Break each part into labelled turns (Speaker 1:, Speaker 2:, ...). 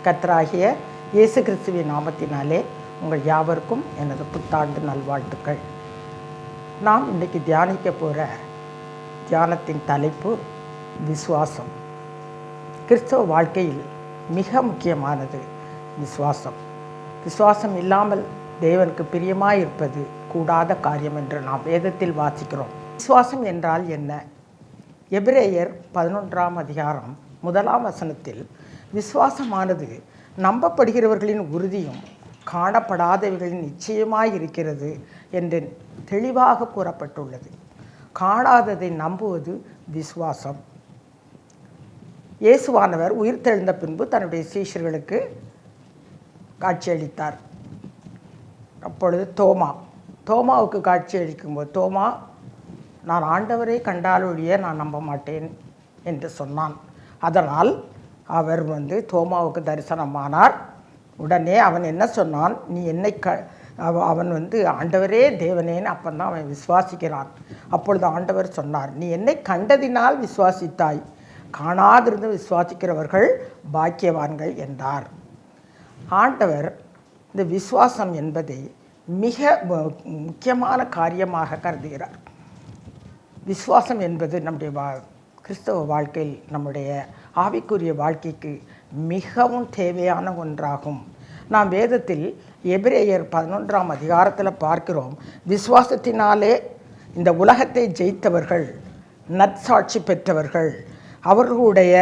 Speaker 1: கர்த்தராகிய இயேசு கிறிஸ்துவின் நாமத்தினாலே உங்கள் யாவருக்கும் எனது புத்தாண்டு நல்வாழ்த்துக்கள். நாம் இன்றைக்கி தியானிக்க போகிற தியானத்தின் தலைப்பு விசுவாசம். கிறிஸ்தவ வாழ்க்கையில் மிக முக்கியமானது விசுவாசம். விசுவாசம் இல்லாமல் தேவனுக்கு பிரியமாக இருப்பது கூடாத காரியம் என்று நாம் வேதத்தில் வாசிக்கிறோம். விசுவாசம் என்றால் என்ன? எபிரேயர் 11ஆம் அதிகாரம் 1ஆம் வசனத்தில் விசுவாசமானது நம்பப்படுகிறவர்களின் உறுதியும் காணப்படாதவர்களின் நிச்சயமாய் இருக்கிறது என்று தெளிவாக கூறப்பட்டுள்ளது. காணாததை நம்புவது விசுவாசம். இயேசுவானவர் உயிர்த்தெழுந்த பின்பு தன்னுடைய சீஷர்களுக்கு காட்சியளித்தார். அப்பொழுது தோமாவுக்கு காட்சியளிக்கும்போது தோமா, நான் ஆண்டவரை கண்டாலொழிய நான் நம்ப மாட்டேன் என்று சொன்னான். அதனால் அவர் தோமாவுக்கு தரிசனமானார். உடனே அவன் என்ன சொன்னான்? நீ என்னை அவன் ஆண்டவரே தேவனேன்னு அப்பந்தான் அவன் விசுவாசிக்கிறான். அப்பொழுது ஆண்டவர் சொன்னார், நீ என்னை கண்டதினால் விசுவாசித்தாய், காணாதிருந்து விசுவாசிக்கிறவர்கள் பாக்கியவான்கள் என்றார். ஆண்டவர் இந்த விசுவாசம் என்பதை மிக முக்கியமான காரியமாக கருதுகிறார். விசுவாசம் என்பது நம்முடைய கிறிஸ்தவ வாழ்க்கையில், நம்முடைய ஆவிக்குரிய வாழ்க்கைக்கு மிகவும் தேவையான ஒன்றாகும். நாம் வேதத்தில் எபிரேயர் 11ஆம் அதிகாரத்தில் பார்க்கிறோம், விசுவாசத்தினாலே இந்த உலகத்தை ஜெயித்தவர்கள், நற்சாட்சி பெற்றவர்கள், அவர்களுடைய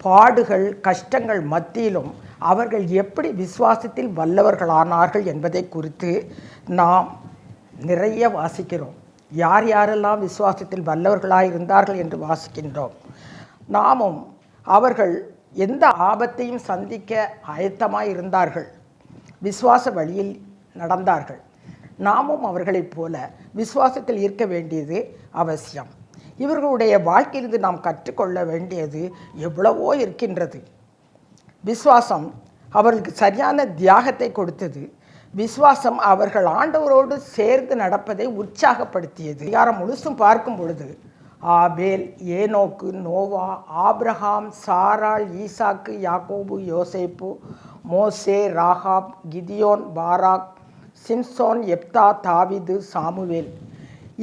Speaker 1: பாடுகள் கஷ்டங்கள் மத்தியிலும் அவர்கள் எப்படி விசுவாசத்தில் வல்லவர்களானார்கள் என்பதை குறித்து நாம் நிறைய வாசிக்கிறோம். யார் யாரெல்லாம் விசுவாசத்தில் வல்லவர்களாக இருந்தார்கள் என்று வாசிக்கின்றோம். நாமும் அவர்கள் எந்த ஆபத்தையும் சந்திக்க ஆயத்தமாக இருந்தார்கள், விசுவாச வழியில் நடந்தார்கள். நாமும் அவர்களைப் போல விசுவாசத்தில் இருக்க வேண்டியது அவசியம். இவர்களுடைய வாழ்க்கையிலிருந்து நாம் கற்றுக்கொள்ள வேண்டியது எவ்வளவோ இருக்கின்றது. விசுவாசம் அவர்களுக்கு சரியான தியாகத்தை கொடுத்தது. விசுவாசம் அவர்கள் ஆண்டவரோடு சேர்ந்து நடப்பதை உற்சாகப்படுத்தியது. அதிகாரம் முழுசும் பார்க்கும் பொழுது ஆபேல், ஏனோக்கு, நோவா, ஆபிரகாம், சாராள், ஈசாக்கு, யாக்கோபு, யோசேப்பு, மோசே, ராகாப், கிதியோன், பாராக், சிம்சோன், எப்தா, தாவீது, சாமுவேல்,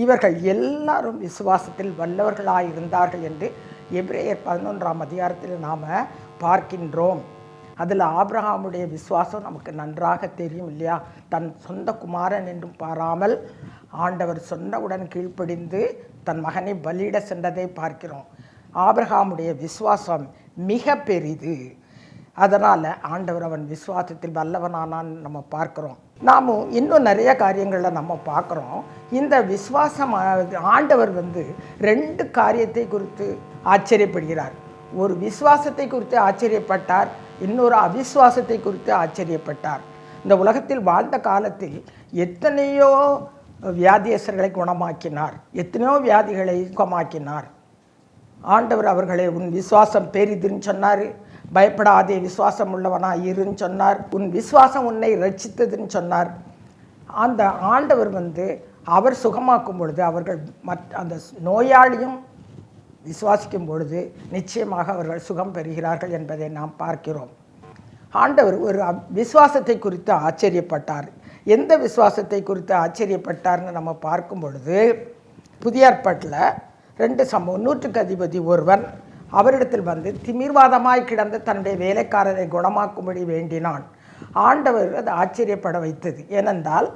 Speaker 1: இவர்கள் எல்லாரும் விசுவாசத்தில் வல்லவர்களாக இருந்தார்கள் என்று எபிரேயர் 11ஆம் அதிகாரத்தில் நாம் பார்க்கின்றோம். அதில் ஆபிரகாமுடைய விசுவாசம் நமக்கு நன்றாக தெரியும் இல்லையா? தன் சொந்த குமாரன் என்றும் பாராமல் ஆண்டவர் சொன்னவுடன் கீழ்ப்படிந்து தன் மகனை பலியிட சென்றதை பார்க்கிறோம். ஆபிரகாமுடைய விசுவாசம் மிக பெரிது. அதனால் ஆண்டவர் அவன் விசுவாசத்தில் வல்லவனானான்னு நம்ம பார்க்குறோம். நாமும் இன்னும் நிறைய காரியங்களில் நம்ம பார்க்குறோம். இந்த விசுவாசம் ஆண்டவர் 2 காரியத்தை குறித்து ஆச்சரியப்படுகிறார். ஒரு விசுவாசத்தை குறித்து ஆச்சரியப்பட்டார், இன்னொரு அவிசுவாசத்தை குறித்து ஆச்சரியப்பட்டார். இந்த உலகத்தில் வாழ்ந்த காலத்தில் எத்தனையோ வியாதியஸ்தர்களை குணமாக்கினார், எத்தனையோ வியாதிகளை குணமாக்கினார். ஆண்டவர் அவர்களை உன் விசுவாசம் பெரிதுன்னு சொன்னார், பயப்படாதே விசுவாசம் உள்ளவனா இருன்னு சொன்னார், உன் விசுவாசம் உன்னை ரட்சித்ததுன்னு சொன்னார். அந்த ஆண்டவர் அவர் சுகமாக்கும் பொழுது அவர்கள் அந்த நோயாளியும் விசுவாசிக்கும் பொழுது நிச்சயமாக அவர்கள் சுகம் பெறுகிறார்கள் என்பதை நாம் பார்க்கிறோம். ஆண்டவர் ஒரு விசுவாசத்தை குறித்து ஆச்சரியப்பட்டார். எந்த விசுவாசத்தை குறித்து ஆச்சரியப்பட்டார்னு நம்ம பார்க்கும் பொழுது, புதிய ஏற்பாட்டில் 2 சம்பவம். 100க்கு அதிபதி ஒருவன் அவரிடத்தில் திமிர்வாதமாய் கிடந்த தன்னுடைய வேலைக்காரரை குணமாக்கும்படி வேண்டினான். ஆண்டவர் அது ஆச்சரியப்பட வைத்தது. ஏனென்றால்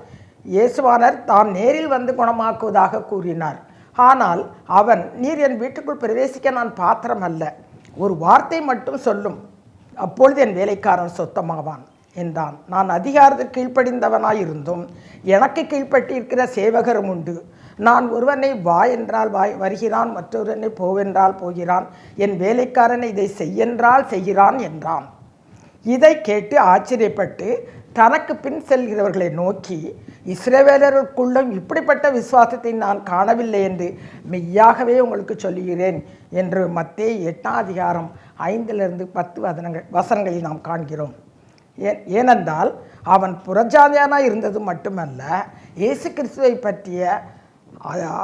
Speaker 1: இயேசுவானர் தான் நேரில் குணமாக்குவதாக கூறினார். ஆனால் அவன், நீர் என் வீட்டுக்குள் பிரவேசிக்க நான் பாத்திரம் அல்ல, ஒரு வார்த்தை மட்டும் சொல்லும், அப்பொழுது என் வேலைக்காரன் சொத்தமாவான் என்றான். நான் அதிகாரத்தில் கீழ்ப்படிந்தவனாயிருந்தும் எனக்கு கீழ்ப்பட்டிருக்கிற சேவகரும் உண்டு. நான் ஒருவனை வா என்றால் வருகிறான், மற்றொருவனை போவென்றால் போகிறான், என் வேலைக்காரனை இதை செய்யென்றால் செய்கிறான் என்றான். இதை கேட்டு ஆச்சரியப்பட்டு தனக்கு பின் செல்கிறவர்களை நோக்கி, இஸ்ரவேலருக்குள்ளும் இப்படிப்பட்ட விசுவாசத்தை நான் காணவில்லை என்று மெய்யாகவே உங்களுக்கு சொல்லுகிறேன் என்று மத்தேயு 8ஆம் அதிகாரம் 5லிருந்து 10 வசனங்களில் நாம் காண்கிறோம். ஏனென்றால் அவன் புறஜாதியானாக இருந்தது மட்டுமல்ல, இயேசு கிறிஸ்துவை பற்றிய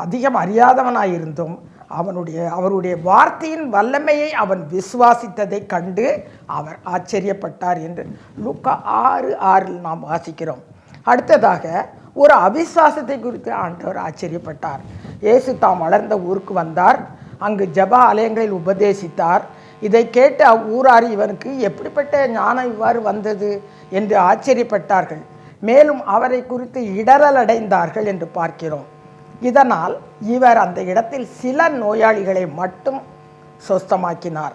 Speaker 1: அதிகம் அறியாதவனாயிருந்தும் அவருடைய வார்த்தையின் வல்லமையை அவன் விசுவாசித்ததை கண்டு அவர் ஆச்சரியப்பட்டார் என்று லூக்கா 6:6 நாம் வாசிக்கிறோம். அடுத்ததாக ஒரு அவிசுவாசத்தை குறித்து ஆண்டவர் ஆச்சரியப்பட்டார். இயேசு தாம் வளர்ந்த ஊருக்கு வந்தார். அங்கு ஜெப ஆலயங்களில் உபதேசித்தார். இதை கேட்டு அவ்வூரார் இவனுக்கு எப்படிப்பட்ட ஞானம் இவ்வாறு வந்தது என்று ஆச்சரியப்பட்டார்கள். மேலும் அவரை குறித்து இடறல் அடைந்தார்கள் என்று பார்க்கிறோம். இதனால் இவர் அந்த இடத்தில் சில நோயாளிகளை மட்டும் சொஸ்தமாக்கினார்.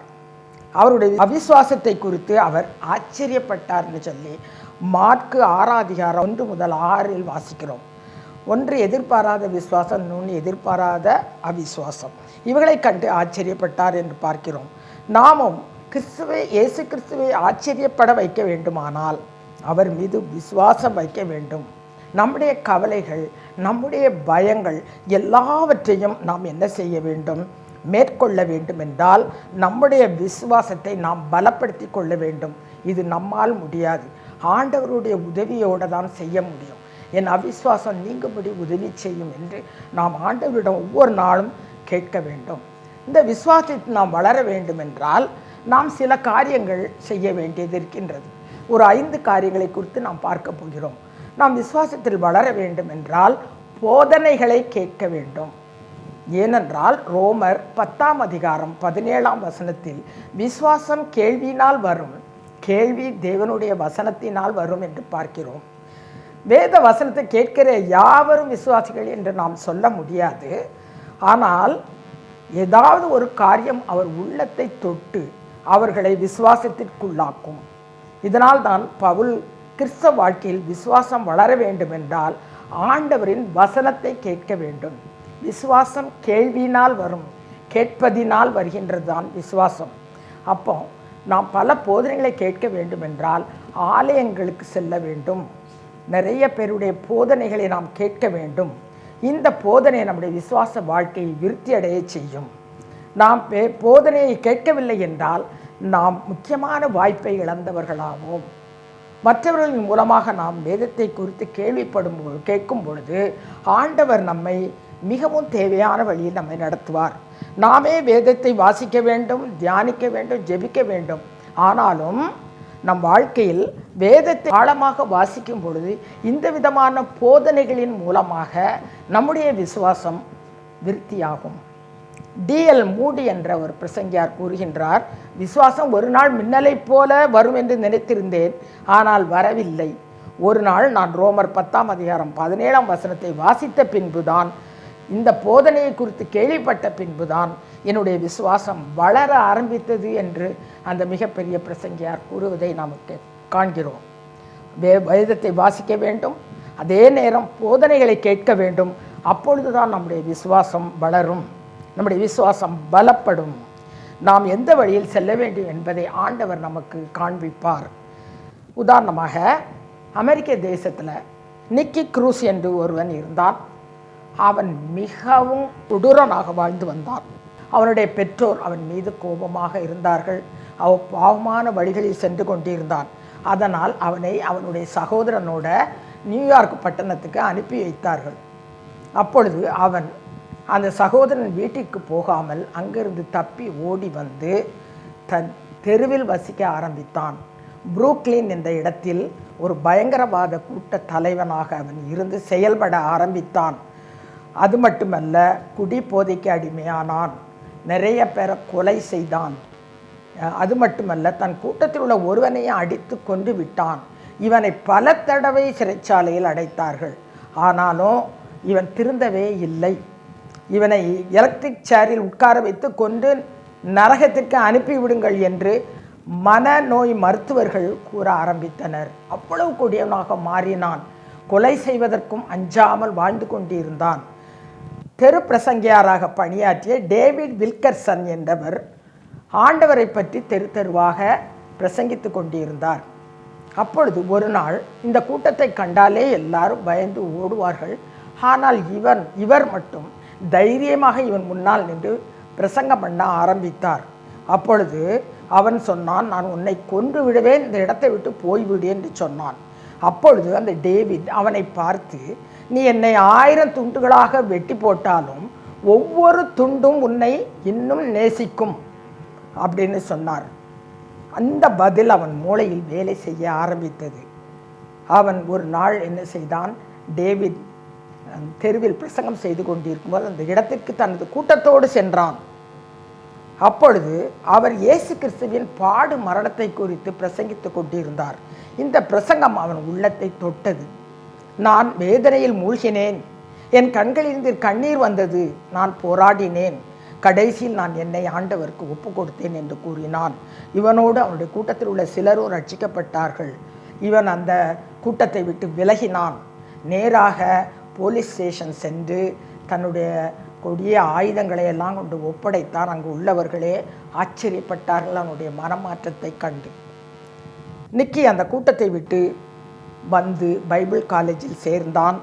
Speaker 1: அவருடைய அவிசுவாசத்தை குறித்து அவர் ஆச்சரியப்பட்டார்னு சொல்லி மாற்கு 6:1-6 வாசிக்கிறோம். ஒன்று எதிர்பாராத விசுவாசம், இன்னொன்று எதிர்பாராத அவிசுவாசம். இவர்களை கண்டு ஆச்சரியப்பட்டார் என்று பார்க்கிறோம். நாமும் இயேசு கிறிஸ்துவை ஆச்சரியப்பட வைக்க வேண்டுமானால் அவர் மீது விசுவாசம் வைக்க வேண்டும். நம்முடைய கவலைகள், நம்முடைய பயங்கள் எல்லாவற்றையும் நாம் என்ன செய்ய வேண்டும்? மேற்கொள்ள வேண்டும் என்றால் நம்முடைய விசுவாசத்தை நாம் பலப்படுத்தி கொள்ள வேண்டும். இது நம்மால் முடியாது, ஆண்டவருடைய உதவியோடு தான் செய்ய முடியும். என் அவிசுவாசம் நீங்கும்படி உதவி செய்யும் என்று நாம் ஆண்டவரிடம் ஒவ்வொரு நாளும் கேட்க வேண்டும். இந்த விசுவாசத்தை நாம் வளர வேண்டும் என்றால் நாம் சில காரியங்கள் செய்ய வேண்டியது இருக்கின்றது. ஒரு 5 காரியங்களை குறித்து நாம் பார்க்க போகிறோம். நாம் விசுவாசத்தில் வளர வேண்டும் என்றால் போதனைகளை கேட்க வேண்டும். ஏனென்றால் ரோமர் 10:17 விசுவாசம் கேள்வியினால் வரும், கேள்வி தேவனுடைய வசனத்தினால் வரும் என்று பார்க்கிறோம். வேத வசனத்தை கேட்கிற யாவரும் விசுவாசிகள் என்று நாம் சொல்ல முடியாது. ஆனால் ஏதாவது ஒரு காரியம் அவர் உள்ளத்தை தொட்டு அவர்களை விசுவாசத்திற்குள்ளாக்கும். இதனால் தான் பவுல் கிறிஸ்தவ வாழ்க்கையில் விசுவாசம் வளர வேண்டும் என்றால் ஆண்டவரின் வசனத்தை கேட்க வேண்டும். விசுவாசம் கேள்வியினால் வரும், கேட்பதினால் வருகின்றது தான் விசுவாசம். அப்போ நாம் பல போதனைகளை கேட்க வேண்டும் என்றால் ஆலயங்களுக்கு செல்ல வேண்டும். நிறைய பேருடைய போதனைகளை நாம் கேட்க வேண்டும். இந்த போதனை நம்முடைய விசுவாச வாழ்க்கையை விருத்தி அடைய செய்யும். நாம் போதனையை கேட்கவில்லை என்றால் நாம் முக்கியமான வாய்ப்பை இழந்தவர்களாவோம். மற்றவர்களின் மூலமாக நாம் வேதத்தை குறித்து கேட்கும் பொழுது ஆண்டவர் நம்மை மிகவும் தேவையான வழியில் நம்மை நடத்துவார். நாமே வேதத்தை வாசிக்க வேண்டும், தியானிக்க வேண்டும், ஜெபிக்க வேண்டும். ஆனாலும் நம் வாழ்க்கையில் வேதத்தை ஆழமாக வாசிக்கும் பொழுது இந்த விதமான போதனைகளின் மூலமாக நம்முடைய விசுவாசம் விருத்தியாகும். D.L. மூடி என்ற ஒரு பிரசங்கியார் கூறுகின்றார், விசுவாசம் ஒரு நாள் மின்னலைப் போல வரும் என்று நினைத்திருந்தேன், ஆனால் வரவில்லை. ஒரு நாள் நான் ரோமர் 10:17 வாசித்த பின்புதான், இந்த போதனையை குறித்து கேள்விப்பட்ட பின்புதான் என்னுடைய விசுவாசம் வளர ஆரம்பித்தது என்று அந்த மிகப்பெரிய பிரசங்கியார் கூறுவதை நமக்கு காண்கிறோம். வேதத்தை வாசிக்க வேண்டும், அதே நேரம் போதனைகளை கேட்க வேண்டும். அப்பொழுதுதான் நம்முடைய விசுவாசம் வளரும், நம்முடைய விசுவாசம் பலப்படும். நாம் எந்த வழியில் செல்ல வேண்டும் என்பதை ஆண்டவர் நமக்கு காண்பிப்பார். உதாரணமாக அமெரிக்க தேசத்தில் நிக்கி க்ரூஸ் என்று ஒருவன் இருந்தான். அவன் மிகவும் கொடூரனாக வாழ்ந்து வந்தான். அவனுடைய பெற்றோர் அவன் மீது கோபமாக இருந்தார்கள். அவன் பாவமான வழிகளில் சென்று கொண்டிருந்தான். அதனால் அவனை அவனுடைய சகோதரனோட நியூயார்க் பட்டணத்துக்கு அனுப்பி வைத்தார்கள். அப்பொழுது அவன் அந்த சகோதரன் வீட்டிற்கு போகாமல் அங்கிருந்து தப்பி ஓடி வந்து தன் தெருவில் வசிக்க ஆரம்பித்தான். புரூக்ளின் என்ற இடத்தில் ஒரு பயங்கரவாத கூட்ட தலைவனாக அவன் இருந்து செயல்பட ஆரம்பித்தான். அது மட்டுமல்ல, குடி போதைக்கு அடிமையானான், நிறைய பேரை கொலை செய்தான். அது மட்டுமல்ல, தன் கூட்டத்தில் உள்ள ஒருவனையும் அடித்து கொண்டு விட்டான். இவனை பல தடவை சிறைச்சாலையில் அடைத்தார்கள். ஆனாலும் இவன் திருந்தவே இல்லை. இவனை எலக்ட்ரிக் சேரில் உட்கார வைத்து கொண்டு நரகத்திற்கு அனுப்பிவிடுங்கள் என்று மனநோய் மருத்துவர்கள் கூற ஆரம்பித்தனர். அவ்வளவு கொடியவனாக மாறினான். கொலை செய்வதற்கும் அஞ்சாமல் வாழ்ந்து கொண்டிருந்தான். தெரு பிரசங்கியாராக பணியாற்றிய டேவிட் வில்கர்சன் என்பவர் ஆண்டவரை பற்றி தெரு தெருவாக பிரசங்கித்து கொண்டிருந்தார். அப்பொழுது ஒரு நாள் இந்த கூட்டத்தை கண்டாலே எல்லாரும் பயந்து ஓடுவார்கள். ஆனால் இவர் மட்டும் தைரியமாக இவன் முன்னால் நின்று பிரசங்கம் பண்ண ஆரம்பித்தார். அப்பொழுது அவன் சொன்னான், நான் உன்னை கொன்று விடுவேன், இந்த இடத்தை விட்டு போய்விடு என்று சொன்னான். அப்பொழுது அந்த டேவிட் அவனை பார்த்து, நீ என்னை 1000 துண்டுகளாக வெட்டி போட்டாலும் ஒவ்வொரு துண்டும் உன்னை இன்னும் நேசிக்கும் அப்படின்னு சொன்னார். அந்த பதில் அவன் மூளையில் வேலை செய்ய ஆரம்பித்தது. அவன் ஒரு நாள் என்ன செய்தான், டேவிட் தெருவில் பிரசங்கம் செய்து கொண்டிருக்கும்போது அந்த இடத்திற்கு தனது கூட்டத்தோடு சென்றான். அப்பொழுது அவர் இயேசு கிறிஸ்துவின் பாடு மரணத்தை குறித்து பிரசங்கித்து கொண்டிருந்தார். இந்த பிரசங்கம் அவன் உள்ளத்தை தொட்டது. நான் வேதனையில் மூழ்கினேன், என் கண்களிலிருந்து கண்ணீர் வந்தது, நான் போராடினேன், கடைசியில் நான் என்னை ஆண்டவருக்கு ஒப்பு கொடுத்தேன் என்று கூறினான். இவனோடு அவனுடைய கூட்டத்தில் உள்ள சிலரும் ரட்சிக்கப்பட்டார்கள். இவன் அந்த கூட்டத்தை விட்டு விலகினான். நேராக போலீஸ் ஸ்டேஷன் சென்று தன்னுடைய கொடிய ஆயுதங்களை எல்லாம் கொண்டு ஒப்படைத்தான். அங்கு உள்ளவர்களே ஆச்சரியப்பட்டார்கள் அவனுடைய மனமாற்றத்தை கண்டு. நிக்கி அந்த கூட்டத்தை விட்டு வந்து பைபிள் காலேஜில் சேர்ந்தான்,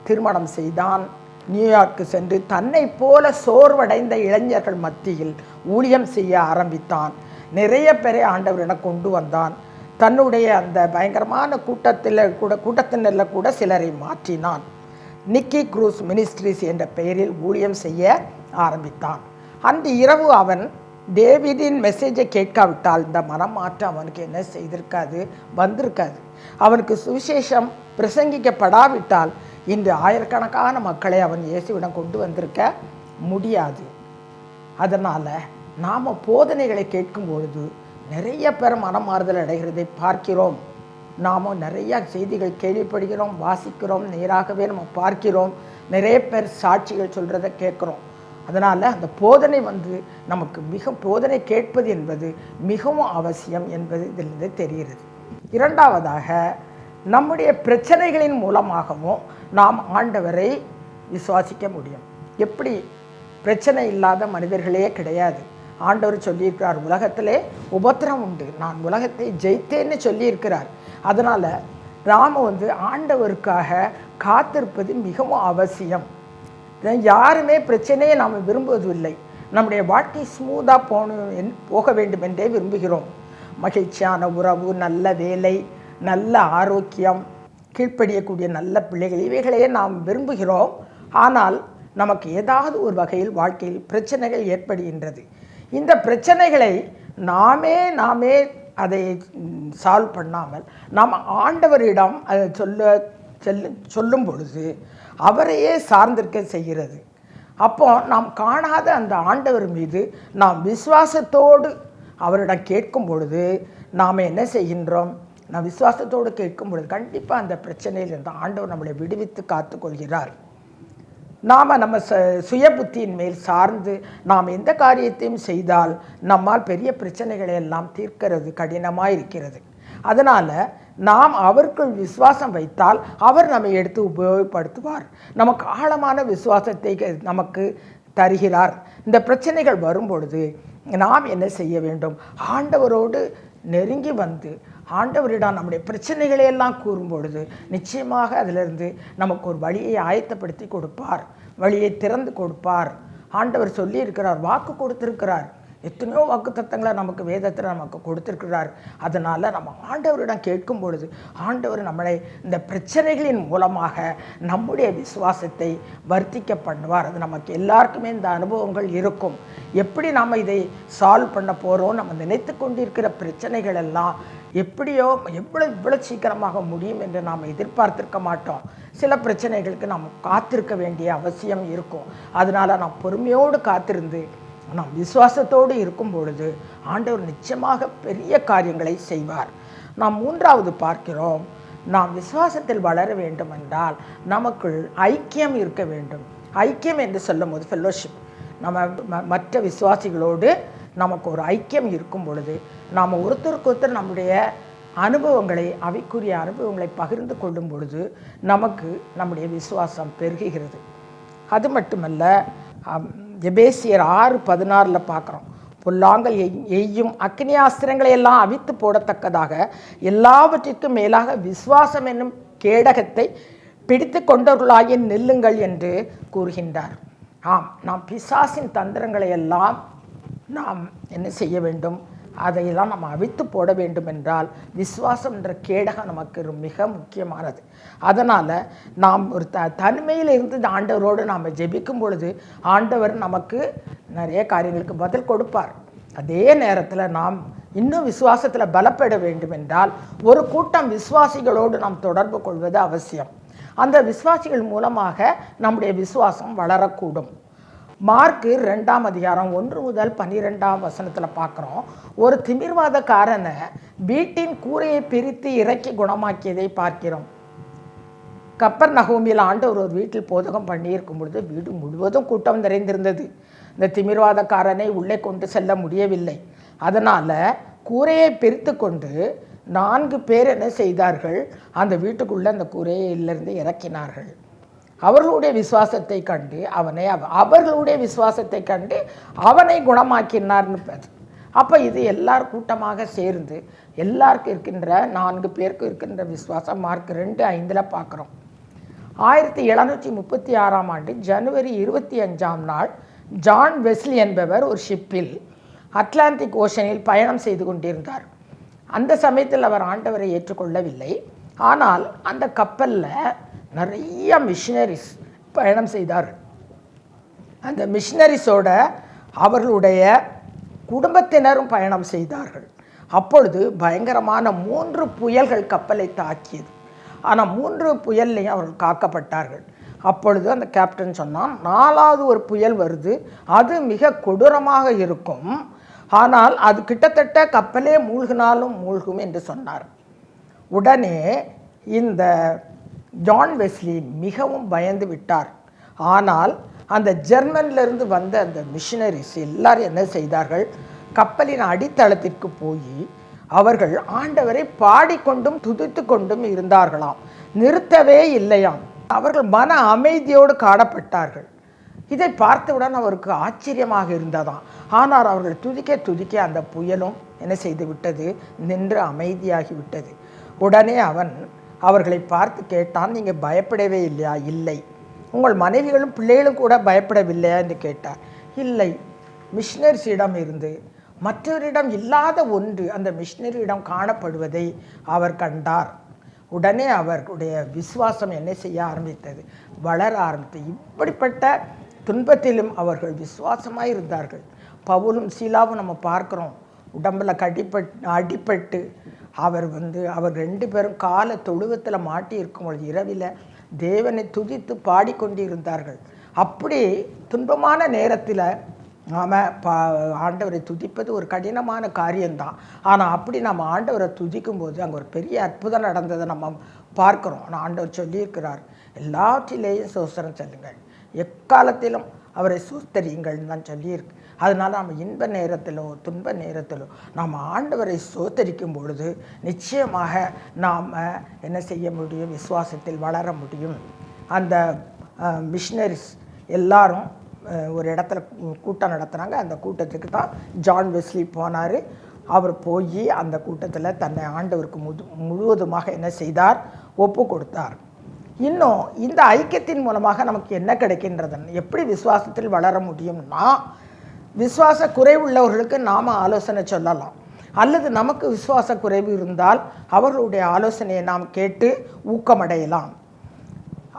Speaker 1: திருமணம் செய்தான், நியூயார்க்கு சென்று தன்னை போல சோர்வடைந்த இளைஞர்கள் மத்தியில் ஊழியம் செய்ய ஆரம்பித்தான். நிறைய பேரை ஆண்டவரிடம் கொண்டு வந்தான். தன்னுடைய அந்த பயங்கரமான கூட்டத்தினரில் கூட சிலரை மாற்றினான். நிக்கி க்ரூஸ் மினிஸ்ட்ரிஸ் என்ற பெயரில் ஊழியம் செய்ய ஆரம்பித்தான். அந்த இரவு அவன் டேவிடின் மெசேஜை கேட்காவிட்டால் இந்த மனமாற்றம் அவனுக்கு என்ன செய்திருக்காது, வந்திருக்காது. அவனுக்கு சுவிசேஷம் பிரசங்கிக்கப்படாவிட்டால் இன்று ஆயிரக்கணக்கான மக்களை அவன் இயேசுவிடம் கொண்டு வந்திருக்க முடியாது. அதனால் நாம் போதனைகளை கேட்கும் பொழுது நிறைய பேர் மனமாறுதல் அடைகிறதை பார்க்கிறோம். நாம் நிறையா செய்திகள் கேள்விப்படுகிறோம், வாசிக்கிறோம், நேராகவே நம்ம பார்க்கிறோம். நிறைய பேர் சாட்சிகள் சொல்கிறத கேட்குறோம். அதனால் அந்த போதனை நமக்கு போதனை கேட்பது என்பது மிகவும் அவசியம் என்பது இதிலிருந்து தெரிகிறது. இரண்டாவதாக, நம்முடைய பிரச்சனைகளின் மூலமாகவும் நாம் ஆண்டவரை விசுவாசிக்க முடியும். எப்படி? பிரச்சனை இல்லாத மனிதர்களே கிடையாது. ஆண்டவர் சொல்லியிருக்கிறார், உலகத்திலே உபத்திரம் உண்டு, நான் உலகத்தை ஜெயித்தேன்னு சொல்லியிருக்கிறார். அதனால் நாம் ஆண்டவருக்காக காத்திருப்பது மிகவும் அவசியம். யாருமே பிரச்சனையை நாம் விரும்புவதில்லை. நம்முடைய வாழ்க்கை ஸ்மூத்தாக போக வேண்டும் என்றே விரும்புகிறோம். மகிழ்ச்சியான உறவு, நல்ல வேலை, நல்ல ஆரோக்கியம், கீழ்ப்படியக்கூடிய நல்ல பிள்ளைகள், இவைகளையே நாம் விரும்புகிறோம். ஆனால் நமக்கு ஏதாவது ஒரு வகையில் வாழ்க்கையில் பிரச்சனைகள் ஏற்படுகின்றது. இந்த பிரச்சனைகளை நாமே அதை சால்வ் பண்ணாமல் நாம் ஆண்டவரிடம் அதை சொல்லும் பொழுது அவரையே சார்ந்திருக்க செய்கிறது. அப்போ நாம் காணாத அந்த ஆண்டவர் மீது நாம் விசுவாசத்தோடு அவரிடம் கேட்கும் பொழுது நாம் என்ன செய்கின்றோம்? நாம் விசுவாசத்தோடு கேட்கும் பொழுது கண்டிப்பாக அந்த பிரச்சனையிலிருந்து ஆண்டவர் நம்மளை விடுவித்து காத்துக்கொள்கிறார். நாம் நம்ம சுய புத்தியின் மேல் சார்ந்து நாம் எந்த காரியத்தையும் செய்தால் நம்மால் பெரிய பிரச்சனைகளை எல்லாம் தீர்க்கிறது கடினமாக இருக்கிறது. அதனால் நாம் அவருக்குள் விசுவாசம் வைத்தால் அவர் நம்மை எடுத்து உபயோகப்படுத்துவார். நமக்கு ஆழமான விசுவாசத்தை நமக்கு தருகிறார். இந்த பிரச்சனைகள் வரும்பொழுது நாம் என்ன செய்ய வேண்டும்? ஆண்டவரோடு நெருங்கி வந்து ஆண்டவரிடம் நம்முடைய பிரச்சனைகளை எல்லாம் கூறும் பொழுது நிச்சயமாக அதிலிருந்து நமக்கு ஒரு வழியை ஆயத்தப்படுத்தி கொடுப்பார், வழியை திறந்து கொடுப்பார். ஆண்டவர் சொல்லியிருக்கிறார், வாக்கு கொடுத்திருக்கிறார். எத்தனையோ வாக்கு தத்தங்களை நமக்கு வேதத்தில் நமக்கு கொடுத்திருக்கிறார். அதனால் நம்ம ஆண்டவரிடம் கேட்கும் பொழுது ஆண்டவர் நம்மளை இந்த பிரச்சனைகளின் மூலமாக நம்முடைய விசுவாசத்தை வர்த்திக்க பண்ணுவார். அது நமக்கு எல்லாருக்குமே இந்த அனுபவங்கள் இருக்கும். எப்படி நாம் இதை சால்வ் பண்ண போகிறோம், நம்ம நினைத்து கொண்டிருக்கிற பிரச்சனைகள் எல்லாம் எவ்வளோ சீக்கிரமாக முடியும் என்று நாம் எதிர்பார்த்திருக்க மாட்டோம். சில பிரச்சனைகளுக்கு நாம் காத்திருக்க வேண்டிய அவசியம் இருக்கும். அதனால் நாம் பொறுமையோடு காத்திருந்து நாம் விசுவாசத்தோடு இருக்கும் பொழுது ஆண்டவர் நிச்சயமாக பெரிய காரியங்களை செய்வார். நாம் மூன்றாவது பார்க்கிறோம், நாம் விசுவாசத்தில் வளர வேண்டும் என்றால் நமக்குள் ஐக்கியம் இருக்க வேண்டும். ஐக்கியம் என்று சொல்லும் போது ஃபெல்லோஷிப், நம்ம மற்ற விசுவாசிகளோடு நமக்கு ஒரு ஐக்கியம் இருக்கும் பொழுது நாம் ஒருத்தருக்கு ஒருத்தர் நம்முடைய அனுபவங்களை, அவைக்குரிய அனுபவங்களை பகிர்ந்து கொள்ளும் பொழுது நமக்கு நம்முடைய விசுவாசம் பெருகுகிறது. அது மட்டுமல்ல, எபேசியர் 6:16 பார்க்குறோம், பொல்லாங்கல் எய்யும் அக்னியாஸ்திரங்களை எல்லாம் அவித்து போடத்தக்கதாக எல்லாவற்றிற்கும் மேலாக விசுவாசம் என்னும் கேடகத்தை பிடித்து கொண்டவர்களாகி நில்லுங்கள் என்று கூறுகின்றார். ஆம், நாம் பிசாசின் தந்திரங்களை எல்லாம் நாம் என்ன செய்ய வேண்டும்? அதையெல்லாம் நம்ம அவித்து போட வேண்டும் என்றால் விசுவாசம் என்ற கேடகம் நமக்கு மிக முக்கியமானது. அதனால் நாம் ஒரு தனிமையில் இருந்து இந்த ஆண்டவரோடு நாம் ஜெபிக்கும் பொழுது ஆண்டவர் நமக்கு நிறைய காரியங்களுக்கு பதில் கொடுப்பார். அதே நேரத்தில் நாம் இன்னும் விசுவாசத்தில் பலப்பட வேண்டும் என்றால் ஒரு கூட்டம் விசுவாசிகளோடு நாம் தொடர்பு கொள்வது அவசியம். அந்த விசுவாசிகள் மூலமாக நம்முடைய விசுவாசம் வளரக்கூடும். மார்க்கு 2ஆம் அதிகாரம் 1 முதல் 12ஆம் வசனத்தில் பார்க்குறோம். ஒரு திமிர்வாதக்காரனை வீட்டின் கூரையை பிரித்து இறக்கி குணமாக்கியதை பார்க்கிறோம். கப்பர்நகூமில் ஆண்டவர் ஒரு வீட்டில் போதகம் பண்ணியிருக்கும் பொழுது வீடு முழுவதும் கூட்டம் நிறைந்திருந்தது. இந்த திமிர்வாதக்காரனை உள்ளே கொண்டு செல்ல முடியவில்லை. அதனால் கூரையை பிரித்து கொண்டு 4 பேர் என்ன செய்தார்கள், அந்த வீட்டுக்குள்ளே அந்த கூரையிலிருந்து இறக்கினார்கள். அவர்களுடைய விசுவாசத்தை கண்டு அவனை குணமாக்கினார்னு. அப்போ இது எல்லார் கூட்டமாக சேர்ந்து எல்லாருக்கும் இருக்கின்ற 4 பேருக்கு இருக்கின்ற விசுவாசம் மார்க் 2:5 பார்க்குறோம். 1736ஆம் ஆண்டு ஜனவரி 25ஆம் நாள் ஜான் வெஸ்லி என்பவர் ஒரு ஷிப்பில் அட்லாண்டிக் ஓஷனில் பயணம் செய்து கொண்டிருந்தார். அந்த சமயத்தில் அவர் ஆண்டவரை ஏற்றுக்கொள்ளவில்லை. ஆனால் அந்த கப்பலில் நிறைய மிஷினரிஸ் பயணம் செய்தார்கள். அந்த மிஷினரிஸோட அவர்களுடைய குடும்பத்தினரும் பயணம் செய்தார்கள். அப்பொழுது பயங்கரமான 3 புயல்கள் கப்பலை தாக்கியது. ஆனால் 3 புயல்லையும் அவர்கள் காக்கப்பட்டார்கள். அப்பொழுது அந்த கேப்டன் சொன்னான், 4வது ஒரு புயல் வருது, அது மிக கொடூரமாக இருக்கும், ஆனால் அது கிட்டத்தட்ட கப்பலே மூழ்கினாலும் மூழ்கும் என்று சொன்னார். உடனே இந்த ஜான் வெஸ்லி மிகவும் பயந்து விட்டார். ஆனால் அந்த ஜெர்மனிலிருந்து வந்த அந்த மிஷினரிஸ் எல்லாரும் என்ன செய்தார்கள், கப்பலின் அடித்தளத்திற்கு போய் அவர்கள் ஆண்டவரை பாடிக்கொண்டும் துதித்து கொண்டும் இருந்தார்களாம். நிறுத்தவே இல்லையாம். அவர்கள் மன அமைதியோடு காணப்பட்டார்கள். இதை பார்த்தவுடன் அவருக்கு ஆச்சரியமாக இருந்ததாம். ஆனால் அவர்கள் துதிக்க அந்த புயலும் என்ன செய்து விட்டது, நின்று அமைதியாகி விட்டது. உடனே அவர்களை பார்த்து கேட்டான், நீங்கள் பயப்படவே இல்லையா? இல்லை. உங்கள் மனைவிகளும் பிள்ளைகளும் கூட பயப்படவில்லையா என்று கேட்டார். இல்லை. மிஷினரிஸிடம் இருந்து மற்றவரிடம் இல்லாத ஒன்று அந்த மிஷினரியிடம் காணப்படுவதை அவர் கண்டார். உடனே அவர்களுடைய விசுவாசம் என்ன செய்ய ஆரம்பித்தது, வளர ஆரம்பித்தது. இப்படிப்பட்ட துன்பத்திலும் அவர்கள் விசுவாசமாக இருந்தார்கள். பவுலும் சீலாவும் நம்ம பார்க்குறோம், உடம்பில் அடிபட்டு அவர் 2 பேரும் காலை தொழுவத்தில் மாட்டி இருக்கும் பொழுது இரவில் தேவனை துதித்து பாடிக்கொண்டிருந்தார்கள். அப்படி துன்பமான நேரத்தில் நாம் ஆண்டவரை துதிப்பது ஒரு கடினமான காரியம்தான். ஆனால் அப்படி நம்ம ஆண்டவரை துதிக்கும்போது அங்கே ஒரு பெரிய அற்புதம் நடந்ததை நம்ம பார்க்குறோம். ஆனால் ஆண்டவர் சொல்லியிருக்கிறார், எல்லாற்றிலேயும் சோஸ்திரம் சொல்லுங்கள், எக்காலத்திலும் அவரை சோத்தரியுங்கள்னு தான் சொல்லியிருக்கு. அதனால் நம்ம இன்ப நேரத்திலோ துன்ப நேரத்திலோ நாம் ஆண்டவரை சோத்தரிக்கும் பொழுது நிச்சயமாக நாம் என்ன செய்ய முடியும், விசுவாசத்தில் வளர முடியும். அந்த மிஷினரிஸ் எல்லாரும் ஒரு இடத்துல கூட்டம் நடத்துகிறாங்க. அந்த கூட்டத்துக்கு தான் ஜான் வெஸ்லி போனார். அவர் போய் அந்த கூட்டத்தில் தன்னை ஆண்டவருக்கு முழுவதுமாக என்ன செய்தார், ஒப்பு கொடுத்தார். இன்னும் இந்த ஐக்கியத்தின் மூலமாக நமக்கு என்ன கிடைக்கின்றதுன்னு, எப்படி விசுவாசத்தில் வளர முடியும்னா, விசுவாச குறைவுள்ளவர்களுக்கு நாம் ஆலோசனை சொல்லலாம், அல்லது நமக்கு விசுவாச குறைவு இருந்தால் அவர்களுடைய ஆலோசனையை நாம் கேட்டு ஊக்கமடையலாம்.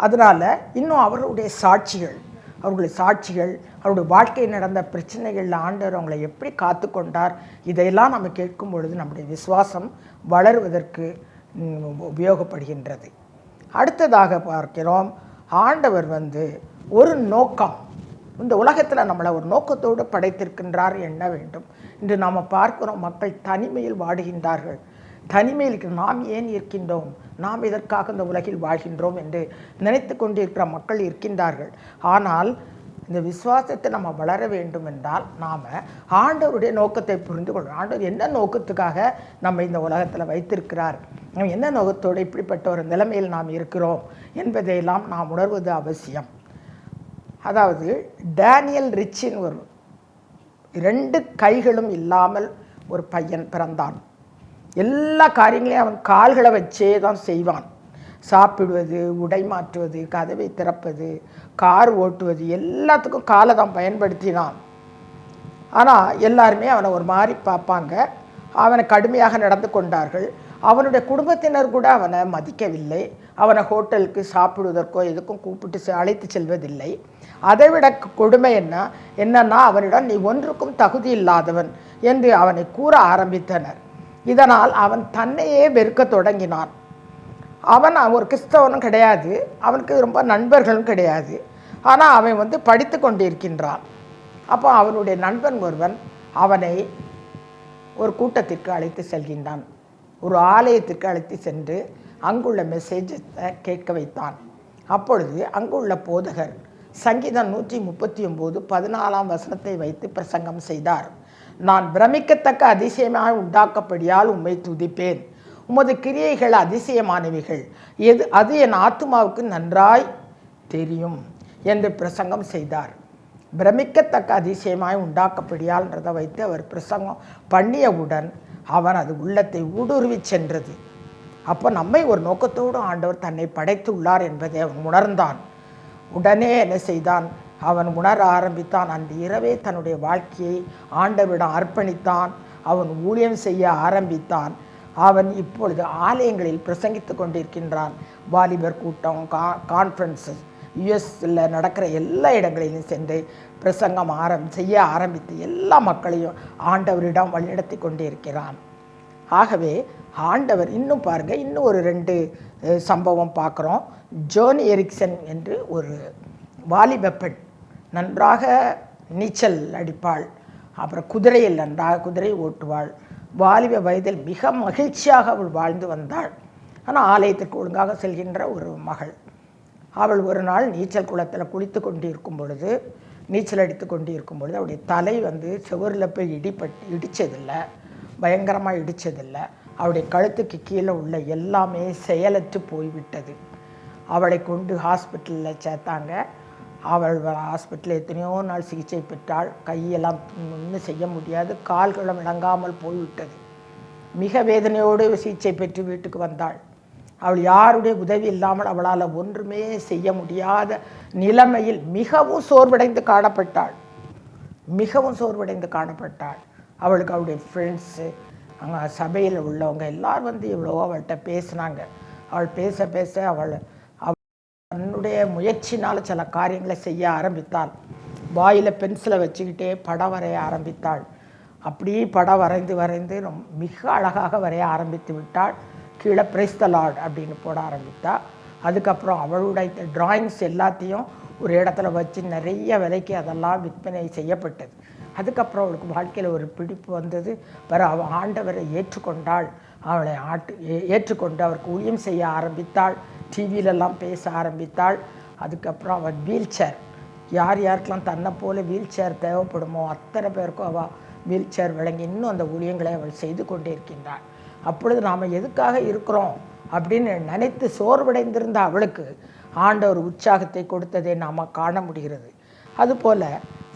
Speaker 1: அதனால் இன்னும் அவர்களுடைய சாட்சிகள் அவருடைய வாழ்க்கையில் நடந்த பிரச்சனைகளில் ஆண்டவர் அவங்களை எப்படி காத்து கொண்டார், இதையெல்லாம் நம்ம கேட்கும் பொழுது நம்முடைய விசுவாசம் வளருவதற்கு உபயோகப்படுகின்றது. அடுத்ததாக பார்க்கிறோம், ஆண்டவர் ஒரு நோக்கம், இந்த உலகத்தில் நம்மளை ஒரு நோக்கத்தோடு படைத்திருக்கின்றார் என்ன வேண்டும் என்று நாம் பார்க்கிறோம். மக்கள் தனிமையில் வாடுகின்றார்கள். தனிமையில் நாம் ஏன் இருக்கின்றோம், நாம் இதற்காக இந்த உலகில் வாழ்கின்றோம் என்று நினைத்து கொண்டிருக்கிற மக்கள் இருக்கின்றார்கள். ஆனால் இந்த விசுவாசத்தை நம்ம வளர வேண்டும் என்றால் நாம் ஆண்டவருடைய நோக்கத்தை புரிந்து கொள்ளணும். ஆண்டவர் என்ன நோக்கத்துக்காக நம்ம இந்த உலகத்தில் வைத்திருக்கிறார், நம்ம என்ன நோக்கத்தோடு இப்படிப்பட்ட ஒரு நிலைமையில் நாம் இருக்கிறோம் என்பதையெல்லாம் நாம் உணர்வது அவசியம். அதாவது டேனியல் ரிச்சின் 2 கைகளும் இல்லாமல் ஒரு பையன் பிறந்தான். எல்லா காரியங்களையும் அவன் கால்களை வச்சே தான் செய்வான். சாப்பிடுவது, உடை மாற்றுவது, கதவை திறப்பது, கார் ஓட்டுவது, எல்லாத்துக்கும் காலை தான் பயன்படுத்தினான். ஆனால் எல்லாருமே அவனை ஒரு மாதிரி பார்ப்பாங்க. அவனை கடுமையாக நடந்து கொண்டார்கள். அவனுடைய குடும்பத்தினர் கூட அவனை மதிக்கவில்லை. அவனை ஹோட்டலுக்கு சாப்பிடுவதற்கோ எதுக்கும் கூப்பிட்டு அழைத்து செல்வதில்லை. அதைவிட கொடுமை என்னன்னா அவனிடம் நீ ஒன்றுக்கும் தகுதி இல்லாதவன் என்று அவனை கூற ஆரம்பித்தனர். இதனால் அவன் தன்னையே வெறுக்க தொடங்கினான். அவன் ஒரு கிறிஸ்தவனும் கிடையாது, அவனுக்கு ரொம்ப நண்பர்களும் கிடையாது. ஆனால் அவன் படித்து கொண்டிருக்கின்றான். அப்போ அவனுடைய நண்பன் ஒருவன் அவனை ஒரு கூட்டத்திற்கு அழைத்து செல்கின்றான். ஒரு ஆலயத்திற்கு அழைத்து சென்று அங்குள்ள மெசேஜை கேட்க வைத்தான். அப்பொழுது அங்குள்ள போதகர் சங்கீதம் 139:14 வைத்து பிரசங்கம் செய்தார். நான் பிரமிக்கத்தக்க அதிசயமாக உண்டாக்கப்படியால் உம்மை துதிப்பேன். உமது கிரியைகள் அதிசயமானவைகள், அது என் ஆத்துமாவுக்கு நன்றாய் தெரியும் என்று பிரசங்கம் செய்தார். பிரமிக்கத்தக்க அதிசயமாய் உண்டாக்கப்படியால்ன்றதை வைத்து அவர் பிரசங்கம் பண்ணியவுடன் அவன் அது உள்ளத்தை ஊடுருவி சென்றது. அப்போ நம்மை ஒரு நோக்கத்தோடு ஆண்டவர் தன்னை படைத்துள்ளார் என்பதை அவன் உணர்ந்தான். உடனே என்ன செய்தான்? அவன் உணர ஆரம்பித்தான். அந்த இரவே தன்னுடைய வாழ்க்கையை ஆண்டவரிடம் அர்ப்பணித்தான். அவன் ஊழியம் செய்ய ஆரம்பித்தான். அவன் இப்பொழுது ஆலயங்களில் பிரசங்கித்து கொண்டிருக்கின்றான். வாலிபர் கூட்டம், கான்ஃபரன்ஸஸ், யுஎஸ்ல நடக்கிற எல்லா இடங்களிலும் சென்று பிரசங்கம் செய்ய ஆரம்பித்து எல்லா மக்களையும் ஆண்டவரிடம் வழிநடத்தி கொண்டே இருக்கிறான். ஆகவே ஆண்டவர் இன்னும் பாருங்கள், இன்னும் ஒரு 2 சம்பவம் பார்க்குறோம். ஜோனி எரிக்சன் என்று ஒரு வாலிப பெண், நன்றாக நீச்சல் அடிப்பாள், அப்புறம் குதிரையில் நன்றாக குதிரை ஓட்டுவாள். வாலிப வயதில் மிக மகிழ்ச்சியாக அவள் வாழ்ந்து வந்தாள். ஆனால் ஆலயத்திற்கு ஒழுங்காக செல்கின்ற ஒரு மகள். அவள் ஒரு நாள் நீச்சல் குளத்தில் குளித்து கொண்டிருக்கும் பொழுது, நீச்சல் அடித்து கொண்டிருக்கும் பொழுது அவளுடைய தலை செவரில் போய் இடித்ததில்லை, பயங்கரமாக இடித்ததில்லை. அவளுடைய கழுத்துக்கு கீழே உள்ள எல்லாமே செயலற்று போய்விட்டது. அவளை கொண்டு ஹாஸ்பிட்டலில் சேர்த்தாங்க. அவள் ஹாஸ்பிட்டலில் எத்தனையோ நாள் சிகிச்சை பெற்றாள். கையெல்லாம் ஒன்றும் செய்ய முடியாது, கால்களும் விளங்காமல் போய்விட்டது. மிக வேதனையோடு சிகிச்சை பெற்று வீட்டுக்கு வந்தாள். அவள் யாருடைய உதவி இல்லாமல் அவளால் ஒன்றுமே செய்ய முடியாத நிலைமையில் மிகவும் சோர்வடைந்து காணப்பட்டாள். அவளுக்கு அவளுடைய ஃப்ரெண்ட்ஸு, அங்கே சபையில் உள்ளவங்க எல்லோரும் எவ்வளவோ அவள்கிட்ட பேசினாங்க. அவள் பேச பேச அவள் தன்னுடைய முயற்சினால் சில காரியங்களை செய்ய ஆரம்பித்தாள். வாயில் பென்சிலை வச்சுக்கிட்டே படம் வரைய ஆரம்பித்தாள். அப்படியே படம் வரைந்து மிக அழகாக வரைய ஆரம்பித்து விட்டாள். கீழே பிரைஸ் தி லார்ட் அப்படின்னு போட ஆரம்பித்தாள். அதுக்கப்புறம் அவளுடைய டிராயிங்ஸ் எல்லாத்தையும் ஒரு இடத்துல வச்சு நிறைய விலைக்கு அதெல்லாம் விற்பனை செய்யப்பட்டது. அதுக்கப்புறம் அவளுக்கு வாழ்க்கையில் ஒரு பிடிப்பு வந்தது. அவள் ஆண்டவரை ஏற்றுக்கொண்டாள். அவளை ஏற்றுக்கொண்டு அவருக்கு ஊழியம் செய்ய ஆரம்பித்தாள். டிவியிலெல்லாம் பேச ஆரம்பித்தாள். அதுக்கப்புறம் அவள் வீல் சேர், யாருக்கெல்லாம் தன்னை போல வீல் சேர் தேவைப்படுமோ அத்தனை பேருக்கும் அவள் வீல் சேர் வழங்கி இன்னும் அந்த ஊழியங்களை அவள் செய்து கொண்டே இருக்கின்றாள். அப்பொழுது நாம் எதுக்காக இருக்கிறோம் அப்படின்னு நினைத்து சோர்வடைந்திருந்த அவளுக்கு ஆண்டவர் உற்சாகத்தை கொடுத்ததை நாம் காண முடிகிறது. அதுபோல்